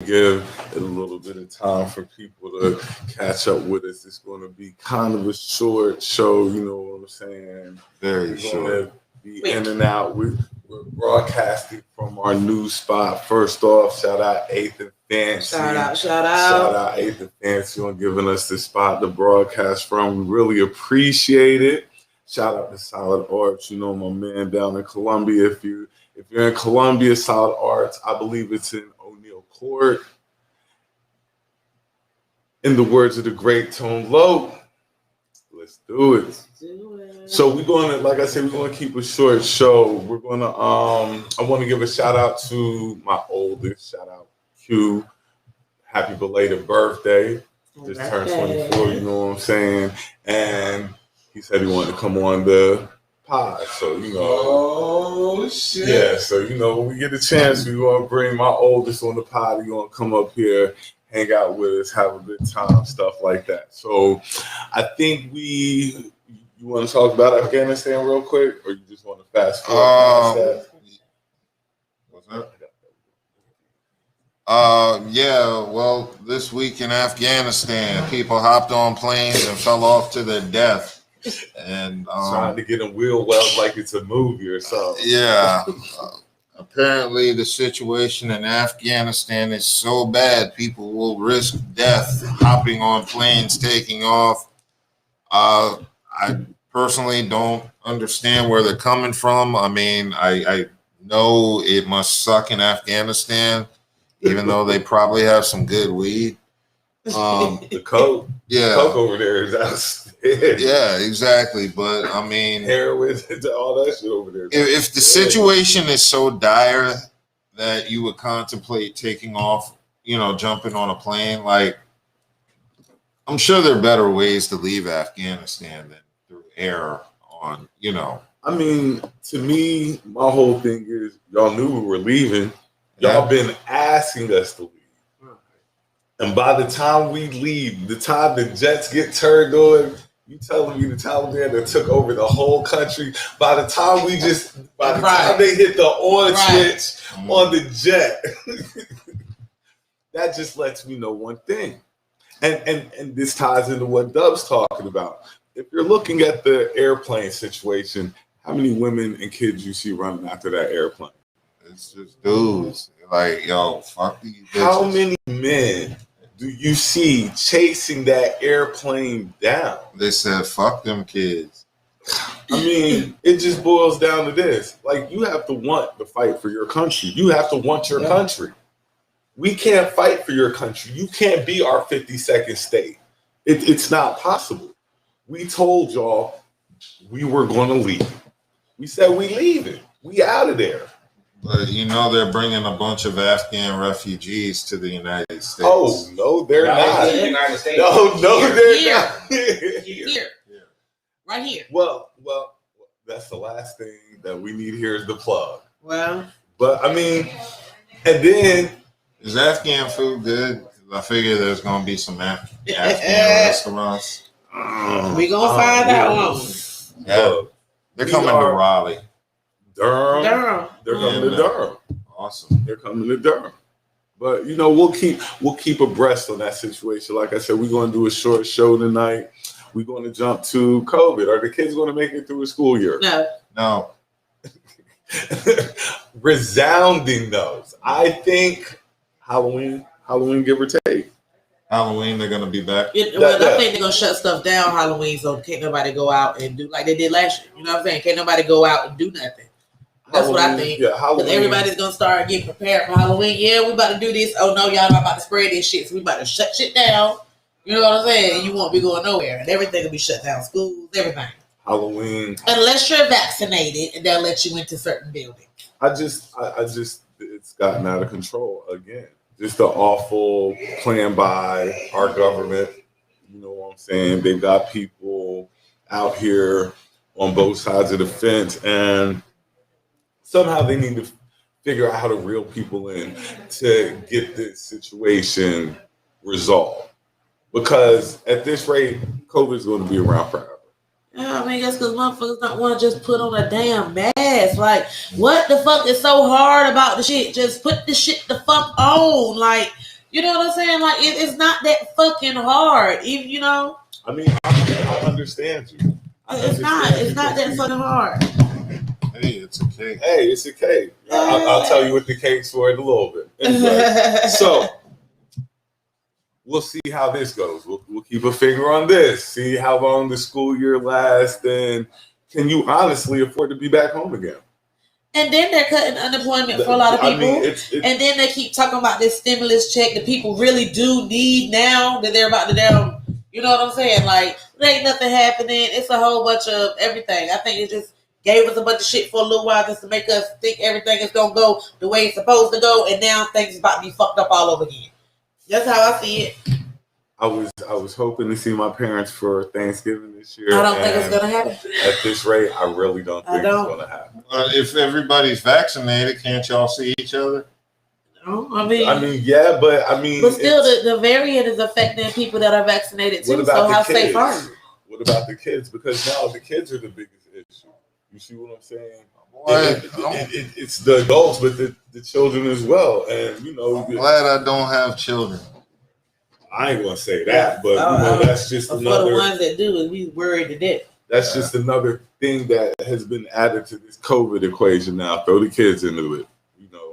give it a little bit of time for people to catch up with us. It's going to be kind of a short show, you know what I'm saying? Very short. Be in and out. We're broadcasting from our new spot. First off, shout out 8th and Fancy. Shout out. Shout out 8th and Fancy on giving us the spot to broadcast from. We really appreciate it. Shout out to Solid Arts. You know my man down in Columbia. If you're in Columbia, Solid Arts, I believe it's in O'Neill Court. In the words of the great Tone Loc, let's do it. So we're going to, like I said, we're going to keep a short show. We're going to, I want to give a shout out to my oldest. Shout out Q. Happy belated birthday. Just turned 24, you know what I'm saying? And he said he wanted to come on the pod. So, you know. Oh, shit. Yeah, so, you know, when we get a chance, we're going to bring my oldest on the pod. He's going to come up here, hang out with us, have a good time, stuff like that. So I think you want to talk about Afghanistan real quick, or you just want to fast forward? What's that? Yeah, well, this week in Afghanistan, people hopped on planes and fell off to their death. And trying to get them wheel well like it's a movie or something. Yeah. Apparently, the situation in Afghanistan is so bad, people will risk death hopping on planes, taking off. I personally don't understand where they're coming from. I mean, I know it must suck in Afghanistan, even though they probably have some good weed. The coke. Yeah. The coke over there is outstanding. Yeah, exactly. But I mean, heroin, all that shit over there. If the situation is so dire that you would contemplate taking off, you know, jumping on a plane, like, I'm sure there are better ways to leave Afghanistan than through air on, you know. I mean, to me, my whole thing is y'all knew we were leaving. Y'all been asking us to leave. And by the time we leave, the time the jets get turned on, you telling me the Taliban that took over the whole country, by the time time they hit the on switch on the jet, that just lets me know one thing. And this ties into what Dub's talking about. If you're looking at the airplane situation, how many women and kids you see running after that airplane? It's just dudes. Like, yo, fuck these bitches. How many men do you see chasing that airplane down? They said, fuck them kids. I mean, it just boils down to this. Like, you have to want to fight for your country. You have to want your country. We can't fight for your country. You can't be our 52nd state. It's not possible. We told y'all we were going to leave. We said we leaving. We out of there. But you know they're bringing a bunch of Afghan refugees to the United States. Oh, no, they're not. The United States. No, they're not. Here. Right here. Well, that's the last thing that we need here is the plug. Well. But, I mean, and then. Is Afghan food good? I figure there's going to be some Afghan restaurants. We going to find out. Yeah. They're coming to Raleigh. Durham. They're coming to Durham. Awesome. They're coming to Durham. But you know, we'll keep abreast on that situation. Like I said, we're going to do a short show tonight. We're going to jump to COVID. Are the kids going to make it through a school year? No. Resounding no's. I think Halloween, give or take. Halloween, they're going to be back. I think they're going to shut stuff down Halloween, so can't nobody go out and do like they did last year. You know what I'm saying? Can't nobody go out and do nothing. That's Halloween, what I think. Yeah, because everybody's going to start getting prepared for Halloween. Yeah, we about to do this. Oh, no, y'all not about to spread this shit, so we about to shut shit down. You know what I'm saying? And you won't be going nowhere. And everything will be shut down. Schools, everything. Halloween. Unless you're vaccinated, and they'll let you into certain buildings. I just, it's gotten out of control again. Just the awful plan by our government. You know what I'm saying? They've got people out here on both sides of the fence, and somehow they need to figure out how to reel people in to get this situation resolved. Because at this rate, COVID is going to be around forever. Yeah, I mean, that's because motherfuckers don't want to just put on a damn mask. Like, what the fuck is so hard about the shit? Just put the shit the fuck on. Like, You know what I'm saying? Like it's not that fucking hard. Even I mean, I understand you. It's not that fucking hard. Hey, it's a cake. Hey, it's a cake. I'll tell you what the cake's for in a little bit. Anyway, so we'll see how this goes. We'll keep a finger on this. See how long the school year lasts, and can you honestly afford to be back home again? And then they're cutting unemployment for a lot of people. I mean, and then they keep talking about this stimulus check that people really do need now that they're about to down. You know what I'm saying? Like, there ain't nothing happening. It's a whole bunch of everything. I think it just gave us a bunch of shit for a little while just to make us think everything is going to go the way it's supposed to go. And now things is about to be fucked up all over again. That's how I see it. I was hoping to see my parents for Thanksgiving this year. I don't think it's gonna happen. At this rate, I really don't think it's gonna happen. If everybody's vaccinated, can't y'all see each other? No, I mean, yeah, but still, the variant is affecting people that are vaccinated too. So how safe are you? What about the kids? Because now the kids are the biggest issue. You see what I'm saying? It's the adults, but the children as well. And I'm glad I don't have children. I ain't gonna say that, but that's just another. For the ones that do, we worried to death. That's just another thing that has been added to this COVID equation now. Throw the kids into it,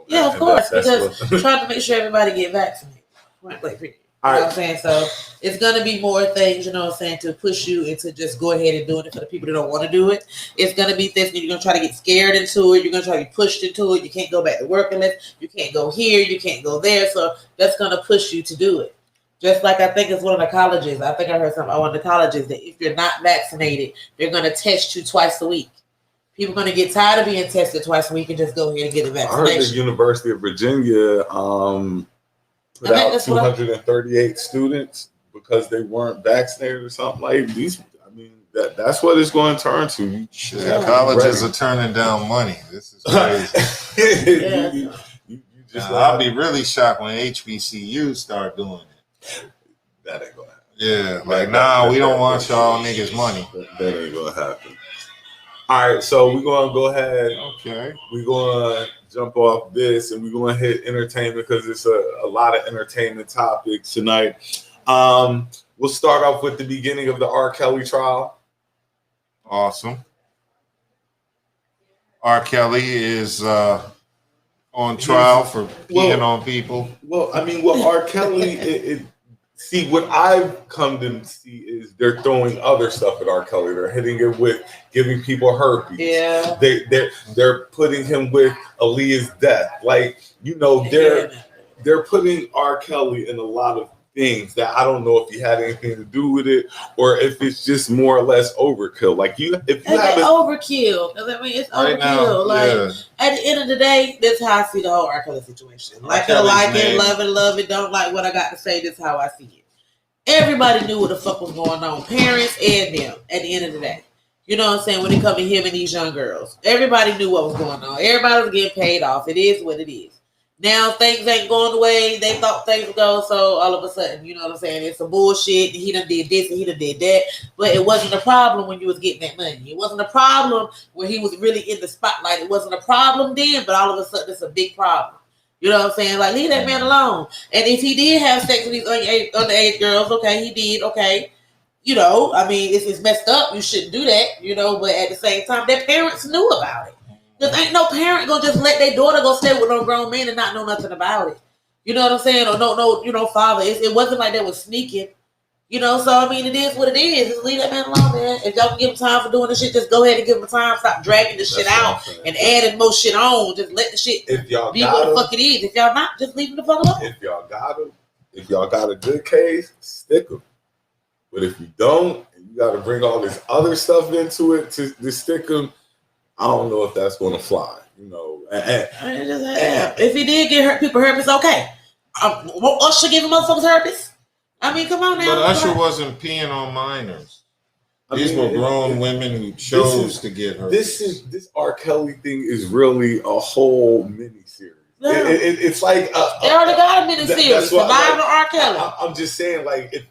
Yeah, of course, because trying to make sure everybody get vaccinated. Right, you know what I'm saying? So it's gonna be more things, you know what I'm saying, to push you into just go ahead and doing it for the people that don't want to do it. It's gonna be this, you're gonna try to get scared into it, you're gonna try to be pushed into it, you can't go back to work unless you can't go here, you can't go there. So that's gonna push you to do it. Just like I think it's one of the colleges. I think I heard something about one of the colleges that if you're not vaccinated, they're going to test you twice a week. People are going to get tired of being tested twice a week and just go ahead and get a vaccination. I heard the University of Virginia put out 238 students because they weren't vaccinated or something like these. I mean, that's what it's going to turn to. Colleges are turning down money. This is crazy. I'll be really shocked when HBCUs start doing it. That ain't gonna happen. Yeah, we don't want y'all niggas money. That ain't gonna happen. All right, so we're gonna go ahead. Okay. We're gonna jump off this and we're gonna hit entertainment because it's a lot of entertainment topics tonight. We'll start off with the beginning of the R. Kelly trial. Awesome. R. Kelly is on trial for peeing on people. Well, I mean, R. Kelly, see, what I've come to see is they're throwing other stuff at R. Kelly. They're hitting it with giving people herpes. Yeah. They're putting him with Aaliyah's death. Like, they're putting R. Kelly in a lot of things that I don't know if he had anything to do with it or if it's just more or less overkill. Like overkill. I mean, it's overkill. Now, at the end of the day, that's how I see the whole R. Kelly situation. Like it, love it, don't like what I got to say. That's how I see it. Everybody knew what the fuck was going on, parents and them. At the end of the day, you know what I'm saying. When it comes to him and these young girls, everybody knew what was going on. Everybody was getting paid off. It is what it is. Now things ain't going the way they thought things would go, so all of a sudden, you know what I'm saying, it's some bullshit, he done did this and he done did that, but it wasn't a problem when you was getting that money. It wasn't a problem when he was really in the spotlight. It wasn't a problem then, but all of a sudden it's a big problem. You know what I'm saying? Like, leave that man alone. And if he did have sex with these underage girls, okay, he did, okay. You know, I mean, it's messed up, you shouldn't do that, you know, but at the same time, their parents knew about it. Because ain't no parent gonna just let their daughter go stay with no grown man and not know nothing about it. You know what I'm saying? Or no, father. It wasn't like they was sneaking. You know, so I mean, it is what it is. Just leave that man alone, man. If y'all can give him time for doing this shit, just go ahead and give him time. Stop dragging this shit out and adding more shit on. Just let the shit be what the fuck it is. If y'all not, just leave him the fuck alone. If y'all got a good case, stick them. But if you don't, and you got to bring all this other stuff into it to stick them, I don't know if that's going to fly, you know. If he did get people herpes, okay. Usher giving motherfuckers herpes? I mean, come on now. But Usher wasn't peeing on minors. These were grown women who chose to get herpes. This R. Kelly thing is really a whole mini series. Yeah. It's like they already got a mini series. Surviving R. Kelly. I'm just saying, like, if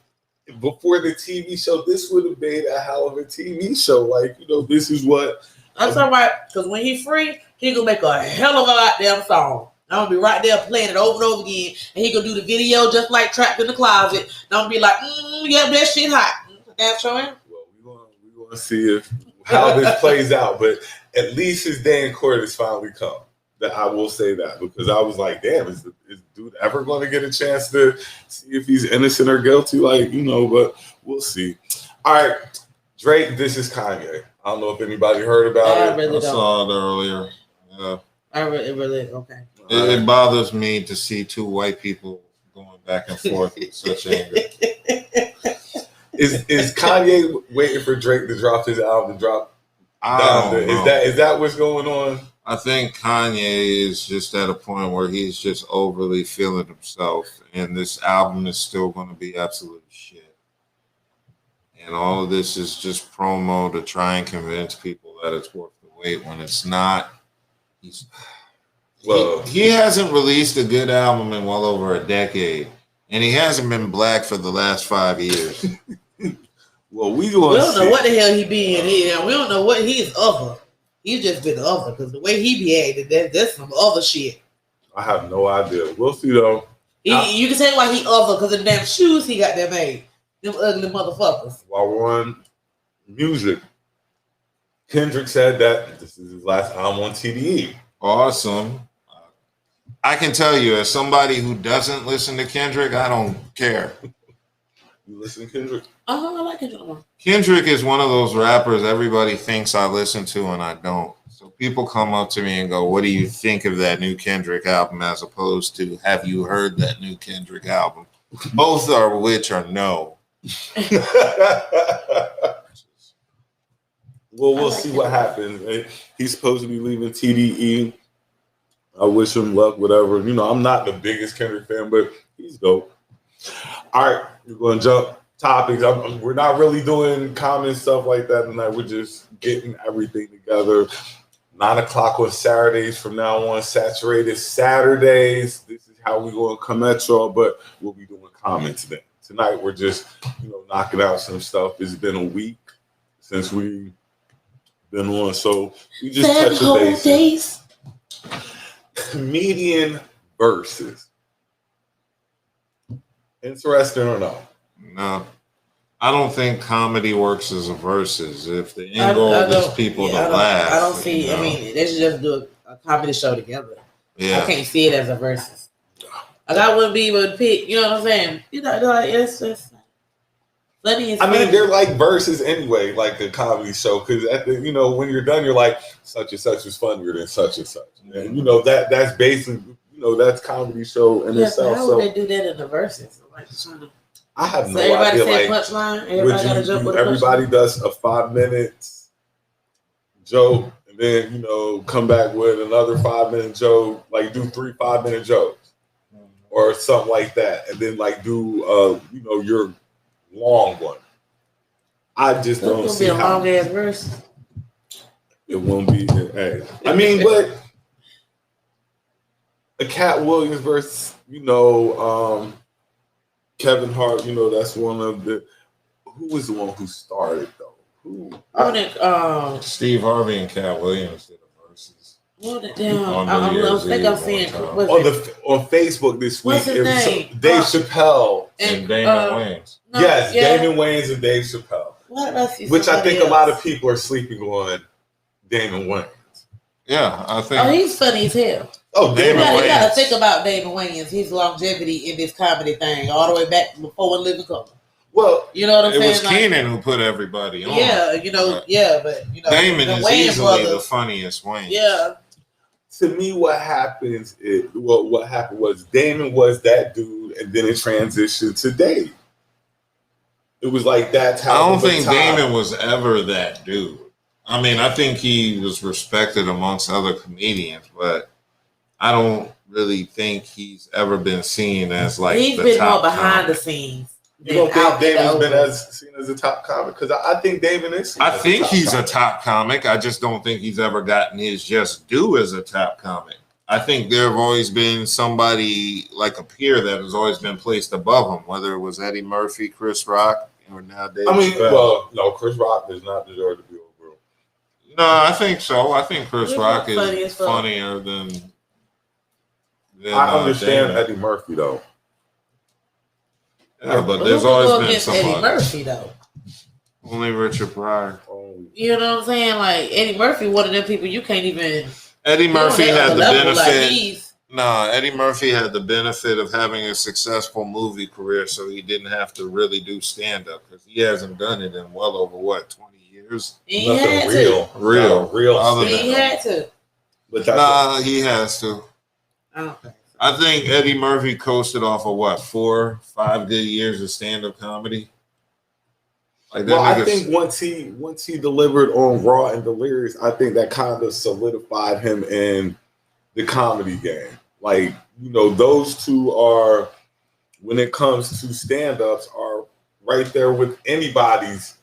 before the TV show, this would have made a hell of a TV show. Like, you know, this is what. I'm talking about, because when he's free, he gonna make a hell of a goddamn song. I'm gonna be right there playing it over and over again, and he gonna do the video just like Trapped in the Closet. And I'm gonna be like, yeah, that shit hot. Damn sure am. Well, we're gonna see how this plays out, but at least his day in court has finally come. That I will say that, because I was like, damn, is dude ever going to get a chance to see if he's innocent or guilty? Like, but we'll see. All right, Drake, this is Kanye. I don't know if anybody heard about it. I saw it earlier. Yeah. Okay. It bothers me to see two white people going back and forth with such anger. Is Kanye waiting for Drake to drop his album to drop? Is that what's going on? I think Kanye is just at a point where he's just overly feeling himself, and this album is still going to be absolute shit. And all of this is just promo to try and convince people that it's worth the wait when it's not. He hasn't released a good album in well over a decade, and he hasn't been black for the last 5 years. Well, we don't know what the hell he be in here. We don't know what he's other. He's just been other, because the way he be acting, that's some other shit. I have no idea. We'll see though. You can tell why he other, because of the damn shoes he got that made. Them ugly motherfuckers. While we're on music, Kendrick said that this is his last album on TDE. Awesome. I can tell you, as somebody who doesn't listen to Kendrick, I don't care. You listen to Kendrick? I like Kendrick Lamar. Kendrick is one of those rappers everybody thinks I listen to, and I don't. So people come up to me and go, what do you think of that new Kendrick album, as opposed to, have you heard that new Kendrick album? Both are which are no. Well, we'll see what happens. He's supposed to be leaving TDE. I wish him luck, whatever. I'm not the biggest Kendrick fan, but he's dope. All right, we're going to jump topics. We're not really doing common stuff like that tonight. We're just getting everything together. 9:00 on Saturdays from now on. Saturated Saturdays. This is how we're going to come at y'all, but we'll be doing comments then. Tonight, we're just, knocking out some stuff. It's been a week since we've been on, so we just touch the base. Comedian versus. Interesting or no? No. I don't think comedy works as a versus. If the end goal is people to laugh. I don't see, they should just do a comedy show together. Yeah. I can't see it as a versus. Like, I wouldn't be able to pick, you know what I'm saying? Like, it's just funny. They're like verses anyway, like a comedy show, because at the, when you're done, you're like, such and such is funnier than such and such. And that's basically, that's comedy show in itself. How would they do that in the verses? Like, I have no idea. Like, punchline. Everybody does a 5 minutes joke, and then come back with another 5 minute joke. Like, do 3 5-minute jokes or something like that, and then like do your long one. I just don't see how. It's gonna be a long ass verse. It won't be. Hey, but a Cat Williams versus Kevin Hart, that's one of the. Who was the one who started though? Steve Harvey and Cat Williams did a versus. I think I'm seeing on Facebook this week. What's his name? Dave Chappelle and Damon Wayans. Damon Wayans and Dave Chappelle. Which I think a lot of people are sleeping on Damon Wayans. Yeah, I think. Oh, he's funny as hell. Oh, Damon Wayans. You gotta think about Damon Wayans, his longevity in this comedy thing, all the way back before Living Color. Well, you know what I'm saying? It was Keenan who put everybody on. Yeah, but Damon is easily the funniest Wayans. Yeah. To me, what happened was Damon was that dude, and then it transitioned to Dave. It was like that's how. I don't think Damon was ever that dude. I think he was respected amongst other comedians, but I don't really think he's ever been seen as like he's been more behind the scenes. You don't think Damon's been seen as a top comic? Because I think Damon is. I think he's a top comic. I just don't think he's ever gotten his just due as a top comic. I think there have always been somebody like a peer that has always been placed above him, whether it was Eddie Murphy, Chris Rock, or now Dave Chappelle. No, Chris Rock does not deserve to be over. No, I think so. I think Chris Rock is funnier than I understand Eddie Murphy though. Yeah, but there's always been somebody. Eddie Murphy though. Only Richard Pryor. You know what I'm saying? Like Eddie Murphy, one of them people you can't even. Eddie Murphy had the benefit. Eddie Murphy had the benefit of having a successful movie career, so he didn't have to really do stand up because he hasn't done it in well over 20 years. He had to. Real. He had to. But he has to. Okay. I think Eddie Murphy coasted off of 4, 5 good years of stand up comedy. Like I think once he delivered on Raw and Delirious, I think that kind of solidified him in the comedy game. Like, those two are, when it comes to stand-ups, are right there with anybody's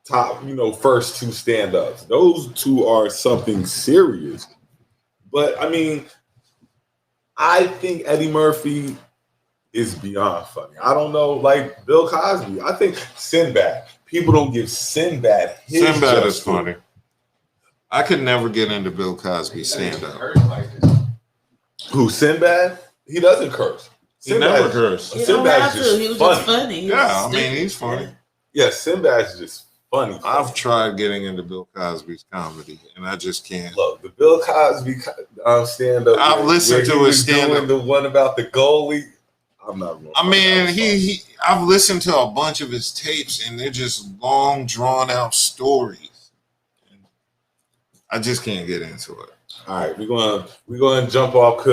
top, first two stand-ups. Those two are something serious. But I mean, I think Eddie Murphy is beyond funny. I don't know, like Bill Cosby. I think Sinbad. People don't give Sinbad his Sinbad is funny. I could never get into Bill Cosby's stand-up. Who, Sinbad? He doesn't curse. He never cursed. Sinbad's just funny. Funny. Yeah, I mean, he's funny. Yeah, Sinbad's just funny. I've tried getting into Bill Cosby's comedy, and I just can't. Look, the Bill Cosby stand-up. I've listened to his stand-up. The one about the goalie. I'm not. I mean, I've listened to a bunch of his tapes, and they're just long, drawn-out stories. I just can't get into it. All right, we're gonna jump off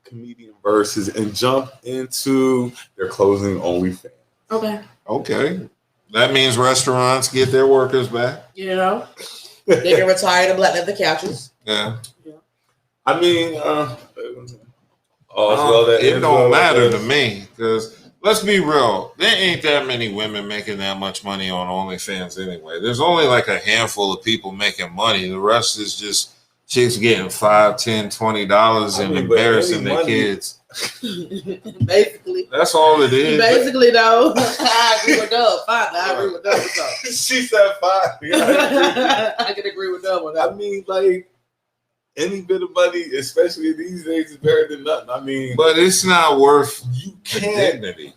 comedian verses and jump into their closing OnlyFans. Okay. That means restaurants get their workers back. They can retire the black leather couches. Yeah. I mean, it don't matter to me because let's be real, there ain't that many women making that much money on OnlyFans anyway. There's only like a handful of people making money. The rest is just chicks getting $5, $10, $20 and embarrassing their kids. Basically, that's all it is. Basically, though, I agree with Doug. Fine, I agree with Doug. She said fine. I can agree with Doug with that. I mean, like, any bit of money, especially these days, is better than nothing. I mean, but it's not worth dignity.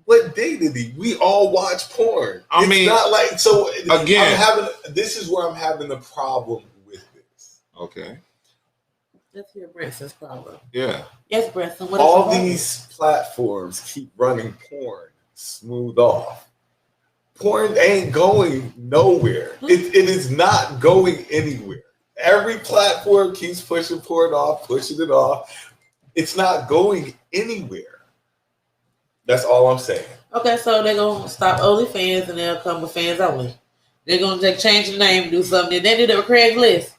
What dignity? We all watch porn. I mean, not like so. Again, this is where I'm having a problem with this. Okay. Let's hear Branson's problem. Yeah. Yes, Branson. All these platforms keep running porn smooth off. Porn ain't going nowhere. It is not going anywhere. Every platform keeps pushing it off. It's not going anywhere. That's all I'm saying. Okay, so they're going to stop OnlyFans and they'll come with fans only. They're going to change the name and do something. They did it with Craigslist.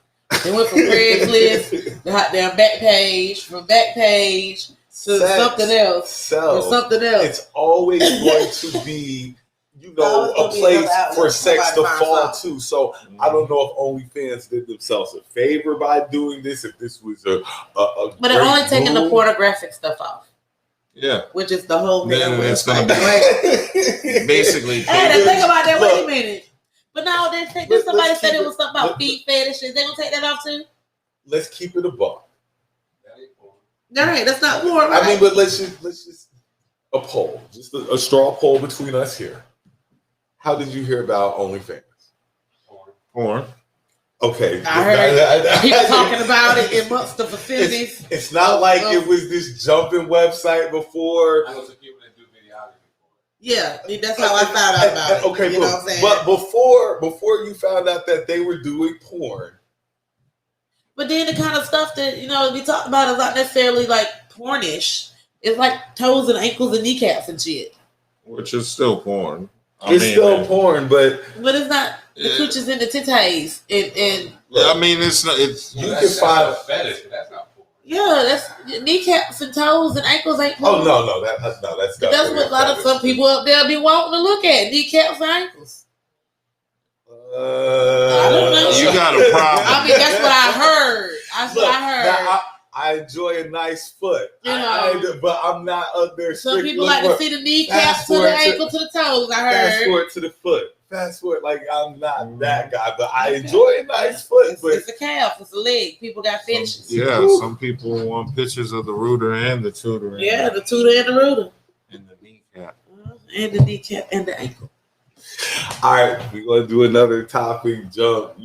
They went from Craigslist to hot damn Backpage, from Backpage to something else. It's always going to be, a place for sex to fall to. So I don't know if OnlyFans did themselves a favor by doing this. If this was a but they're only taking the pornographic stuff off. Yeah, which is the whole thing. Then it's going to be basically. Hey, think about that. Wait a minute. But now somebody said it was something about feet fetishes. They gonna take that off too? Let's keep it a buck. All right, that's not war. Right? I mean, but let's just a poll, just a straw poll between us here. How did you hear about OnlyFans? Porn. Okay. I heard people talking about it in amongst the facilities. It's not like it was this jumping website before. I know some people that do videography. Yeah, that's how I found out about it. Okay, you know what I'm saying? But before you found out that they were doing porn. But then the kind of stuff that, we talk about is not necessarily like pornish. It's like toes and ankles and kneecaps and shit. Which is still porn. It's still porn, but it's not the cooches and the titties and I mean, it's not. It's you can find a fetish, but that's not porn. Yeah, that's kneecaps and toes and ankles ain't porn. Oh no, that's what a lot of some people up there be wanting to look at, kneecaps and ankles. I don't know. You got a problem. I mean, that's what I heard. I enjoy a nice foot, but I'm not up there. Some people like to see the kneecap to the ankle to the toes. I heard. Fast forward to the foot. fast foot. Like I'm not that guy, but I enjoy a nice foot. But it's a calf, it's a leg. People got fetishes. Some people want pictures of the rooter and the tutor. Yeah, the tutor and the rooter. And the kneecap. And the kneecap and the ankle. All right, we're gonna do another topic jump.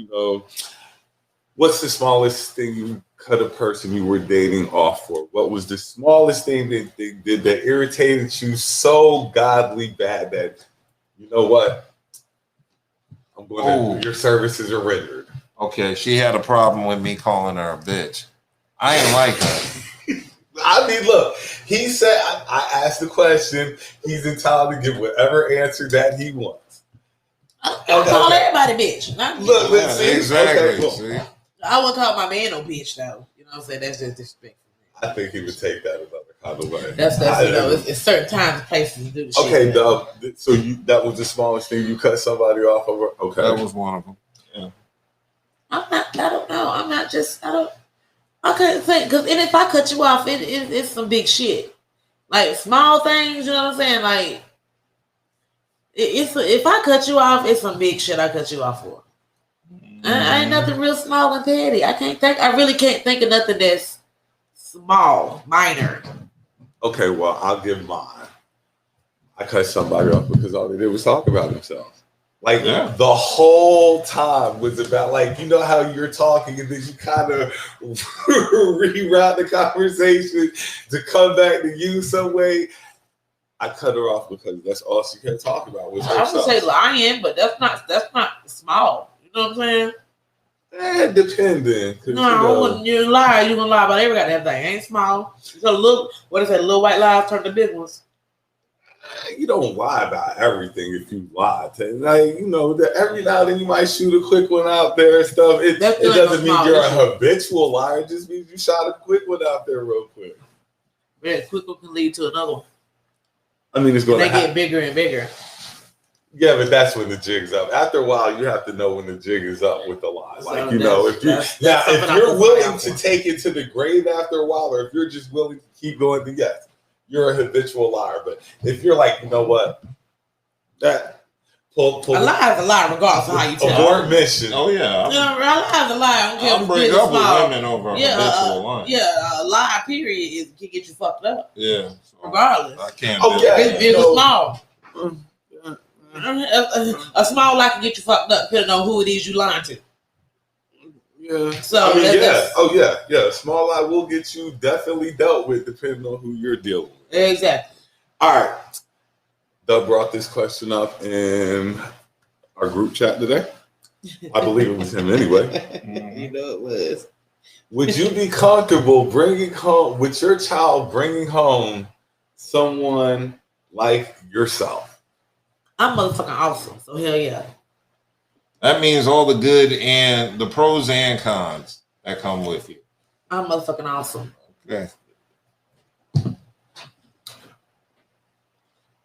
What's the smallest thing you cut a person you were dating off for? What was the smallest thing that they did that irritated you so godly bad that you know what? I'm going to. Your services are rendered. Okay, she had a problem with me calling her a bitch. I ain't like her. I mean, look, he said, I asked the question. He's entitled to give whatever answer that he wants. I call everybody bitch. Look, let's see. Exactly. Okay, I wouldn't call my man no bitch, though. You know what I'm saying? That's just disrespectful. I think he would take that another kind of way. That's it's certain times and places to do the shit. Okay, so that was the smallest thing you cut somebody off over? Okay. That was one of them. Yeah. I don't know. I couldn't think. Because if I cut you off, it's some big shit. Like, small things, you know what I'm saying? Like, if I cut you off, it's some big shit I cut you off for. I ain't nothing real small and petty. I really can't think of nothing that's small, minor. Okay, well, I'll give mine. I cut somebody off because all they did was talk about themselves. Like, the whole time was about, like, you know how you're talking and then you kind of reroute the conversation to come back to you some way. I cut her off because that's all she kept talking about was herself. I would say lying, but that's not small. You know what I'm saying? Depending. No, you lie. You're gonna lie about every goddamn thing. Ain't small. So little white lies turn to big ones. You don't lie about everything if you lie. Every now and then you might shoot a quick one out there and stuff. It doesn't mean you're a habitual liar. It just means you shot a quick one out there real quick. Very quick one can lead to another one. I mean, it's going to get bigger and bigger. Yeah, but that's when the jig's up. After a while, you have to know when the jig is up with the lie. Like, if you're willing to take it to the grave after a while, or if you're just willing to keep going, then yes, you're a habitual liar. But if you're like, you know what, that pull a lie is a lie, regardless of how you tell. Abort mission. Oh yeah, a lie is a lie. I'll break up with women over a habitual lie. Yeah, a lie period can get you fucked up. Yeah, so regardless. I can't. It's big or small. A small lie can get you fucked up, depending on who it is you lying to. Yeah. So yeah. Small lie will get you definitely dealt with, depending on who you're dealing with. Exactly. All right. Doug brought this question up in our group chat today. I believe it was him anyway. You know it was. Would you be comfortable bringing home someone like yourself? I'm motherfucking awesome, so hell yeah. That means all the good and the pros and cons that come with you. I'm motherfucking awesome. Okay.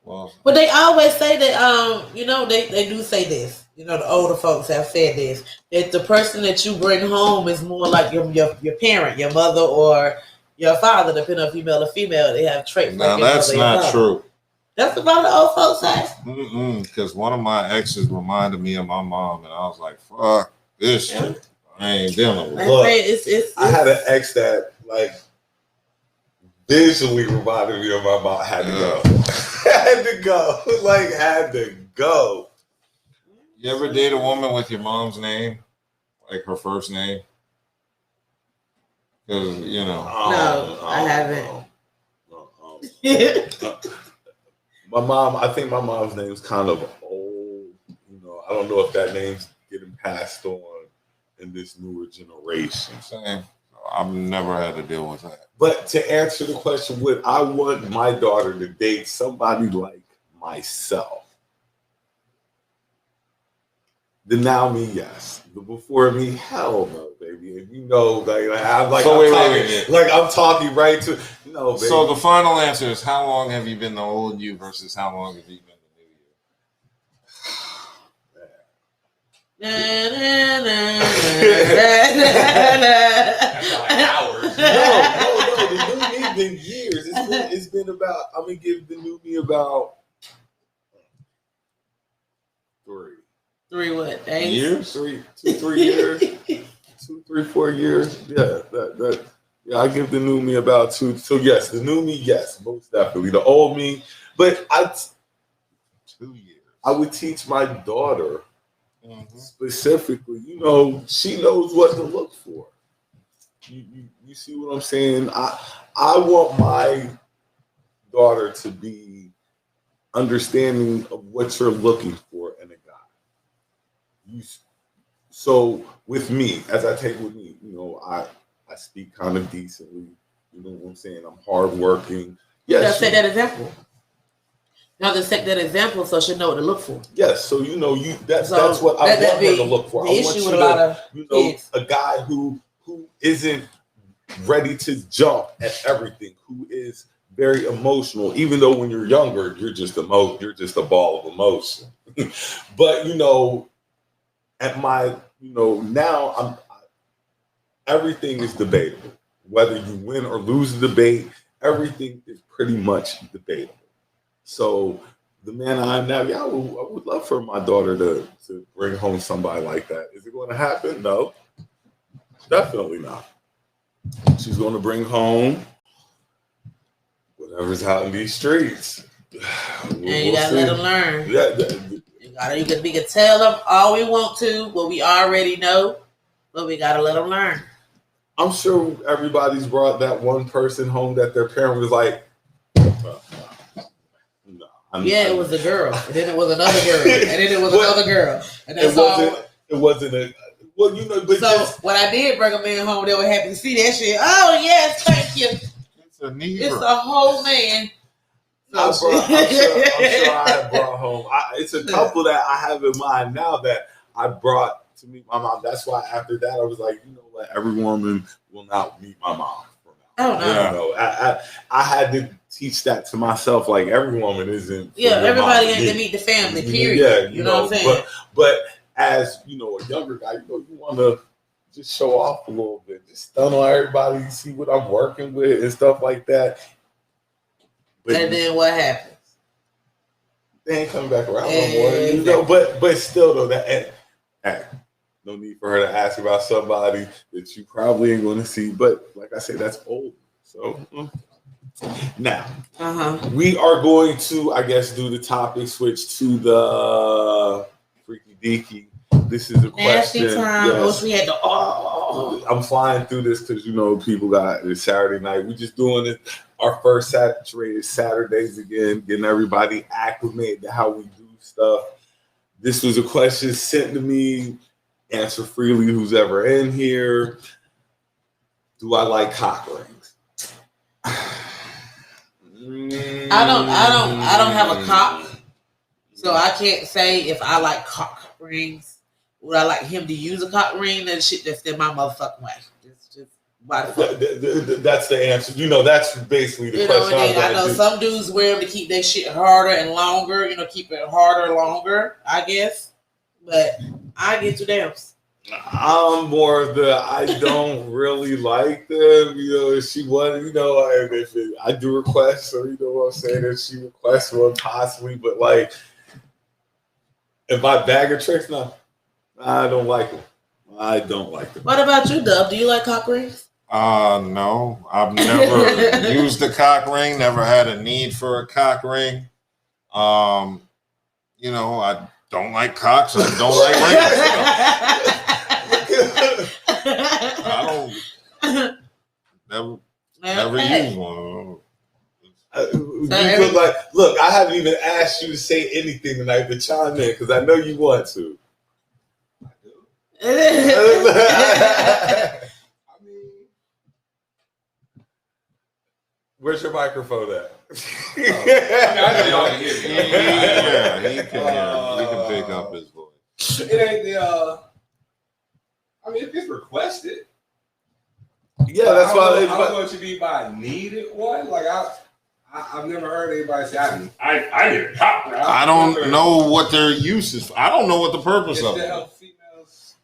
Well, but they always say that, they do say this. The older folks have said this, that the person that you bring home is more like your parent, your mother, or your father, depending on female or female. They have traits. Now that's not true. That's what the old folks say. Because one of my exes reminded me of my mom, and I was like, "Fuck this shit! I ain't dealing with it." Look, I had an ex that visually reminded me of my mom. Had to go. Had to go. You ever date a woman with your mom's name, like her first name? Because No, I haven't. I think my mom's name is kind of old. I don't know if that name's getting passed on in this newer generation. Same. I've never had to deal with that. But to answer the question, would I want my daughter to date somebody like myself? The now me, yes. The before me, hell no, baby. And I'm talking right to no, baby. So the final answer is: how long have you been the old you versus how long have you been the new you? Hours. No. The new me been years. It's been about. I'm gonna give the new me about 3. 3 what? Days? Years? 3 years. 2, 3, 4 years. Yeah, yeah, I give the new me about 2. So yes, the new me, yes, most definitely. The old me, but 2 years. I would teach my daughter specifically. She knows what to look for. You see what I'm saying? I want my daughter to be understanding of what you're looking for in a guy. So with me, as I take with me, I speak kind of decently. You know what I'm saying? I'm hardworking. Yes. Set that example. Now to set that example, so she'll know what to look for. Yes. So that's what I want her to look for. The issue with a lot of kids. A guy who isn't ready to jump at everything, who is very emotional, even though when you're younger, you're just a ball of emotion. But at my now everything is debatable. Whether you win or lose the debate, everything is pretty much debatable. So the man I am now, I would love for my daughter to bring home somebody like that. Is it going to happen? No, definitely not. She's going to bring home whatever's out in these streets. And you got to let them learn. Yeah, we can tell them all we want to, what we already know, but we got to let them learn. I'm sure everybody's brought that one person home that their parent was like, it was a girl, and then it was another girl, and then it was another girl, and that's it wasn't a. Well, but so when I did bring a man home, they were happy to see that shit. Oh yes, thank you. It's a whole man. I'm sure I have brought home. It's a couple that I have in mind now that I brought to meet my mom. That's why after that I was like, you know what? Every woman will not meet my mom. Oh no! I had to teach that to myself. Like every woman isn't. Yeah, everybody ain't to meet the family. Period. Yeah, you know what I'm saying. But as a younger guy, you want to just show off a little bit, just stun on everybody, see what I'm working with and stuff like that. But and then what happens? They ain't coming back around no more. But still though, that no need for her to ask about somebody that you probably ain't going to see. But like I say, that's old. So now we are going to, I guess, do the topic switch to the freaky deaky. This is a question. Yes. We had to. I'm flying through this because people got it Saturday night. We just doing it our first saturated Saturdays again, getting everybody acclimated to how we do stuff. This was a question sent to me. Answer freely, who's ever in here. Do I like cock rings? I don't have a cock, so I can't say if I like cock rings. Would I like him to use a cock ring? That shit that's in my motherfucking way. It's just why the fuck. That's the answer. That's basically the question. I know some dudes wear them to keep their shit harder and longer. Keep it harder longer. I guess, but I get two dams. I'm more of the I don't really like them. If she wanted, if I do request, so what I'm saying, if she requests one possibly, but like if I bag of tricks, no, I don't like them. I don't like them. What about you, Dub? Do you like cock rings? No, I've never used a cock ring. Never had a need for a cock ring. I don't like cocks. I don't like rings. I don't never use one. Look, I haven't even asked you to say anything tonight, but chime in because I know you want to. I mean, where's your microphone at? I know y'all can hear me. Yeah, he can pick up his voice. It ain't the. If it's requested. Yeah, that's why. I don't know what you mean by needed one. Like I've never heard anybody say I need a cock ring. I don't know what their use is. I don't know what the purpose of it. To help females,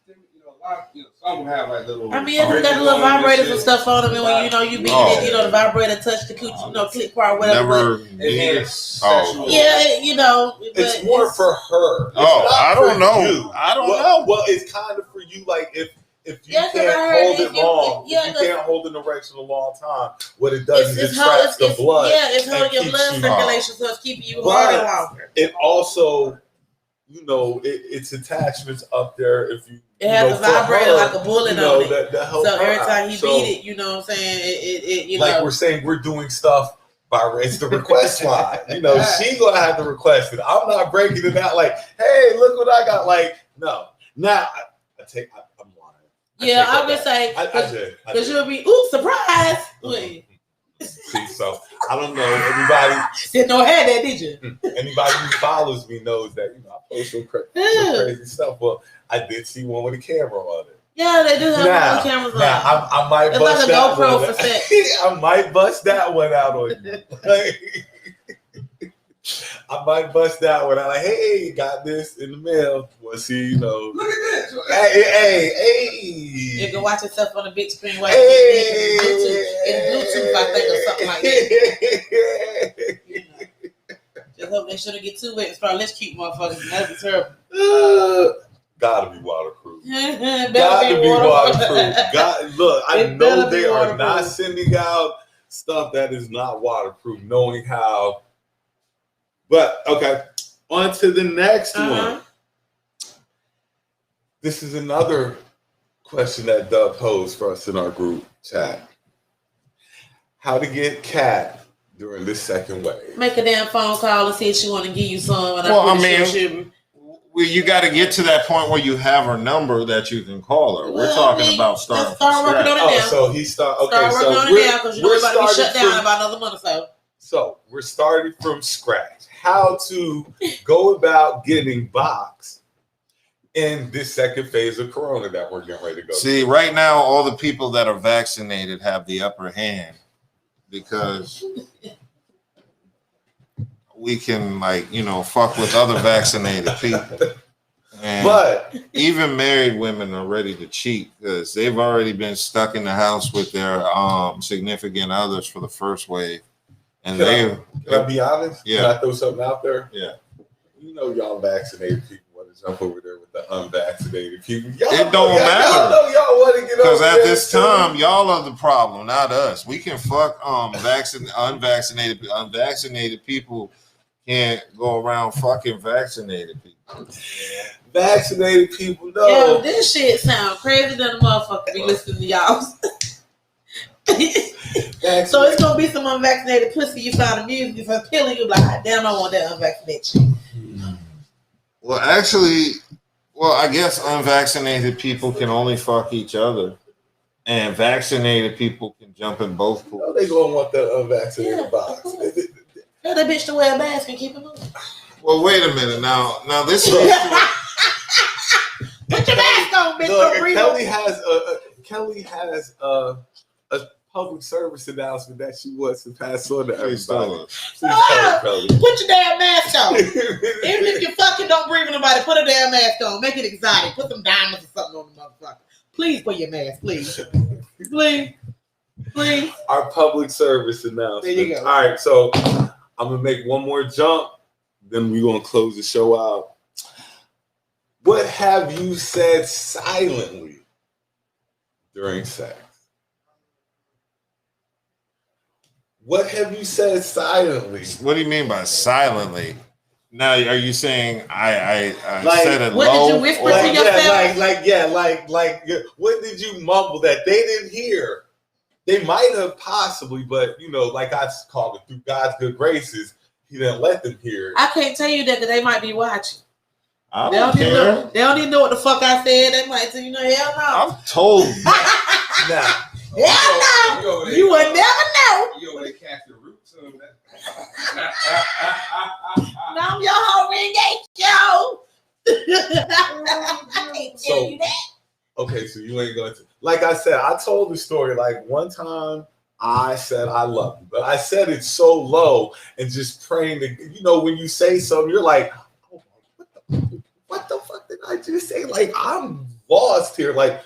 I'm gonna have like little. I mean, it's got a little vibrators and stuff on them, and when you beat it, the vibrator touch the coochie, click part, whatever. Yeah, it's more for her. I don't know. I don't know. Well, it's kind of for you, like if you can't hold it long, if you can't hold an erection a long time, what it does is it traps the blood. Yeah, it's holding your blood circulation, so it's keeping you hard longer. It also, its attachments up there. If you, it has a vibrator like a bullet on it. That so every time he beat it, you know what I'm saying? It like we're saying, we're doing stuff. It's the request line. She's gonna have to request it. I'm not breaking it out like, hey, look what I got. Like, no. Now I'm lying. Yeah, I would say because you'll be surprise. See, so I don't know. Everybody didn't know I had that, did you? Anybody who follows me knows that I post some crazy stuff. Well, I did see one with a camera on it. Yeah, they do have cameras on. Now I might it's bust like a that GoPro one. for sex. I might bust that one out on you. I might bust that one out. Like, hey, you got this in the mail. Well, see, Look at this. Hey. You can watch yourself on the big screen. It's Bluetooth, I think, or something like that. Just hope they shouldn't get too wet. It's probably less cute motherfuckers. That'd be terrible. Gotta be waterproof. Gotta be waterproof. Look, I know they are not sending out stuff that is not waterproof, knowing how. But okay, on to the next one. This is another question that Dub posed for us in our group chat. How to get cat during this second wave? Make a damn phone call and see if she want to give you some. You got to get to that point where you have her number that you can call her. We're talking about starting. Start working on it now. So he start. Okay, start working on it now because you're about to be shut down in about another month or so. So we're starting from scratch. How to go about getting boxed in this second phase of Corona that we're getting ready to go. See, right now, all the people that are vaccinated have the upper hand because we can, fuck with other vaccinated people. But even married women are ready to cheat because they've already been stuck in the house with their significant others for the first wave. And can I be honest? Yeah. Can I throw something out there? Yeah. Y'all vaccinated people want to jump over there with the unvaccinated people. It don't matter. Y'all want to get over because at this time, y'all are the problem, not us. We can fuck unvaccinated people can't go around fucking vaccinated people. Vaccinated people, no. Yeah, this shit sound crazy than a motherfucker be listening to y'all. So it's gonna be some unvaccinated pussy you found amusing for killing you. Like, damn, I want that unvaccinated shit. Well, actually, I guess unvaccinated people can only fuck each other, and vaccinated people can jump in both pools. No, they gonna want that unvaccinated box. Tell that bitch to wear a mask and keep it moving. Well, wait a minute. Now this is. Put your mask on, bitch. Look, Kelly has a public service announcement that she wants to pass on to everybody. Put your damn mask on. Even if you fucking don't breathe with nobody, put a damn mask on. Make it exotic. Put some diamonds or something on the motherfucker. Please put your mask, please. Please. Our public service announcement. There you go. All right, so I'm gonna make one more jump, then we're gonna close the show out. What have you said silently during sex? What have you said silently? What do you mean by silently? Now, are you saying I said it what low? What did you whisper to yourself? What did you mumble that they didn't hear? They might have possibly, but like I called it, through God's good graces, He didn't let them hear. I can't tell you that they might be watching. I don't care. They don't even know what the fuck I said. They might say, hell no. I'm told. Now, hell no. You would never know. You over there cast your roots on that. Now I'm your whole engaged, yo. I can't tell you that. Okay, so you ain't going to. Like I said, I told the story. Like one time, I said I love you, but I said it so low and just praying to. When you say something, you're like, oh, what the fuck did I just say? Like I'm lost here. Like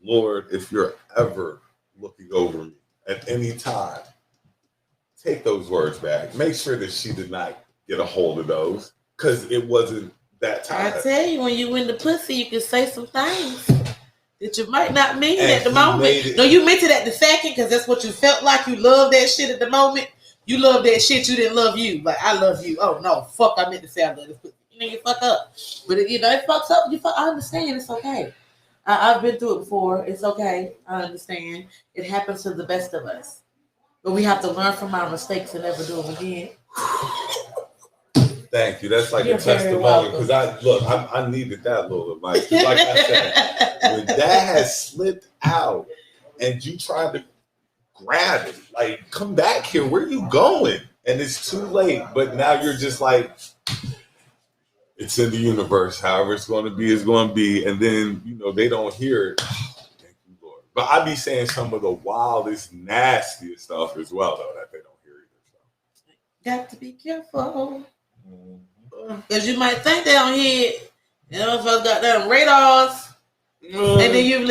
Lord, if you're ever looking over me at any time, take those words back. Make sure that she did not get a hold of those because it wasn't that time. I tell you, when you in the pussy, you can say some things that you might not mean at the moment. No, you meant it at the second because that's what you felt like. You loved that shit at the moment. You love that shit. You didn't love you. Like, I love you. Oh, no. Fuck, I meant to say I love this pussy. You fuck up. But, it fucks up. I understand. It's okay. I've been through it before. It's okay. I understand. It happens to the best of us. But we have to learn from our mistakes and never do them again. Thank you. That's like a testimony because I needed that little advice. Like I said, when that has slipped out and you tried to grab it, like, come back here. Where are you going? And it's too late. But now you're just like, it's in the universe. However it's going to be, it's going to be. And then, they don't hear it. Thank you, Lord. But I be saying some of the wildest, nastiest stuff as well, though, that they don't hear either. So. Got to be careful. Because you might think they don't hear it. Folks got them radars. And then you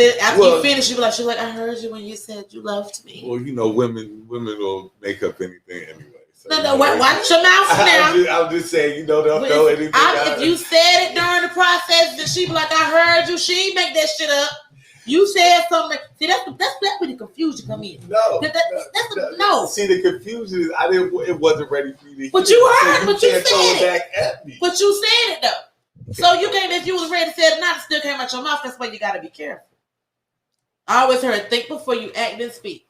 finish, you be like, she's like, I heard you when you said you loved me. Well, women will make up anything anyway. So, watch your mouth now. I'm just saying, they'll throw anything out. If you said it during the process, then she be like, I heard you. She ain't make that shit up. You said something. See, that's where the confusion come in. No. See, the confusion is it wasn't ready for you to hear. But you heard, but you said it. Back at me. But you said it though. So you can't, if you was ready to say it or not, it still came out your mouth. That's why you gotta be careful. I always heard, think before you act and speak.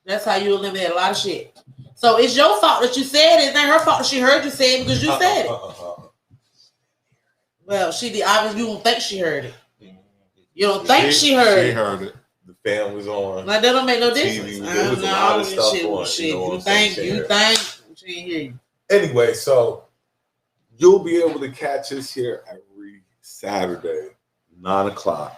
That's how you eliminate a lot of shit. So it's your fault that you said it. It's not her fault that she heard you say it because you said it. Well, she did. Obviously, you don't think she heard it. You don't think she heard it. She heard it. The fan was on. Like, that don't make no difference. There was a lot of stuff on. You think she didn't hear you. Anyway, so you'll be able to catch us here every Saturday, 9:00.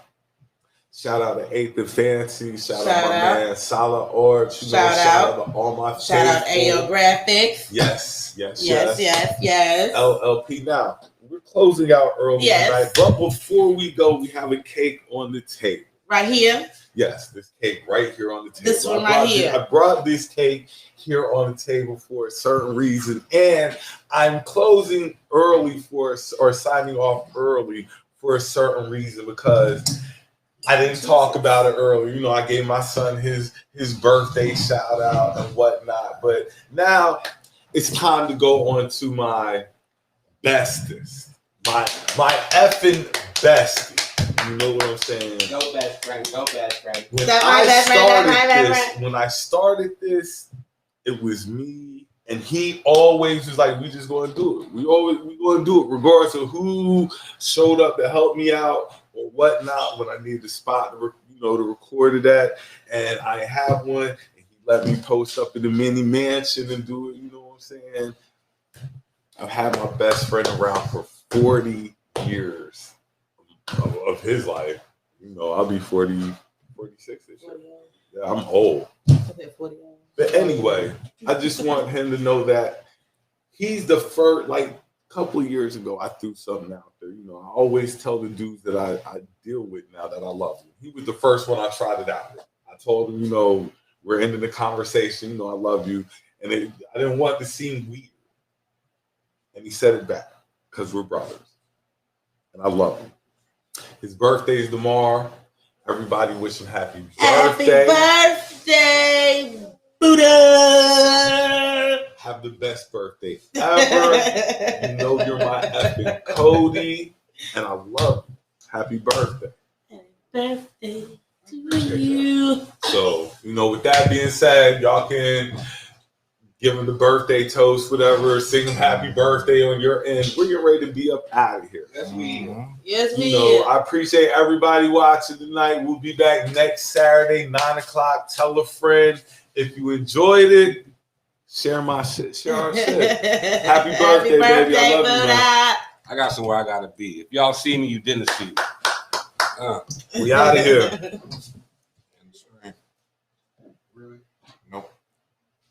Shout out to 8th and Fancy. Shout out my man Salah Orch. Shout out to all my faithful. Shout out AO Graphics. Yes. LLP. Now, we're closing out early tonight, but before we go, we have a cake on the table. Right here? Yes, this cake right here on the table. This one right here. I brought this cake here on the table for a certain reason, and I'm closing early or signing off early for a certain reason because I didn't talk about it earlier. I gave my son his birthday shout out and whatnot, but now it's time to go on to my bestest, my effing bestie. You know what I'm saying? No best friend. When I started this, it was me, and he always was like, "We just going to do it. We going to do it, regardless of who showed up to help me out or whatnot. When I needed a spot to record it at, and I have one, and he let me post up in the mini mansion and do it. You know what I'm saying? I've had my best friend around for 40 years of his life. I'll be 46 this year. Yeah, I'm old. But anyway, I just want him to know that he's the first, like a couple of years ago, I threw something out there. I always tell the dudes that I deal with now that I love them. He was the first one I tried it out with. I told him, we're ending the conversation. I love you. And I didn't want it to seem weird. And he said it back because we're brothers. And I love him. His birthday is tomorrow. Everybody wish him happy birthday. Happy birthday, Buddha. Have the best birthday ever. You're my effing Cody. And I love you. Happy birthday. Happy birthday to you. So, with that being said, y'all can give him the birthday toast, whatever, sing him happy birthday on your end. We're getting ready to be up out of here. Yes, we Yes, we I appreciate everybody watching tonight. We'll be back next Saturday, 9:00. Tell a friend. If you enjoyed it, share my shit. Share our shit. Happy birthday, baby. I love you, man. I got somewhere I gotta be. If y'all see me, you didn't see me. We out of here.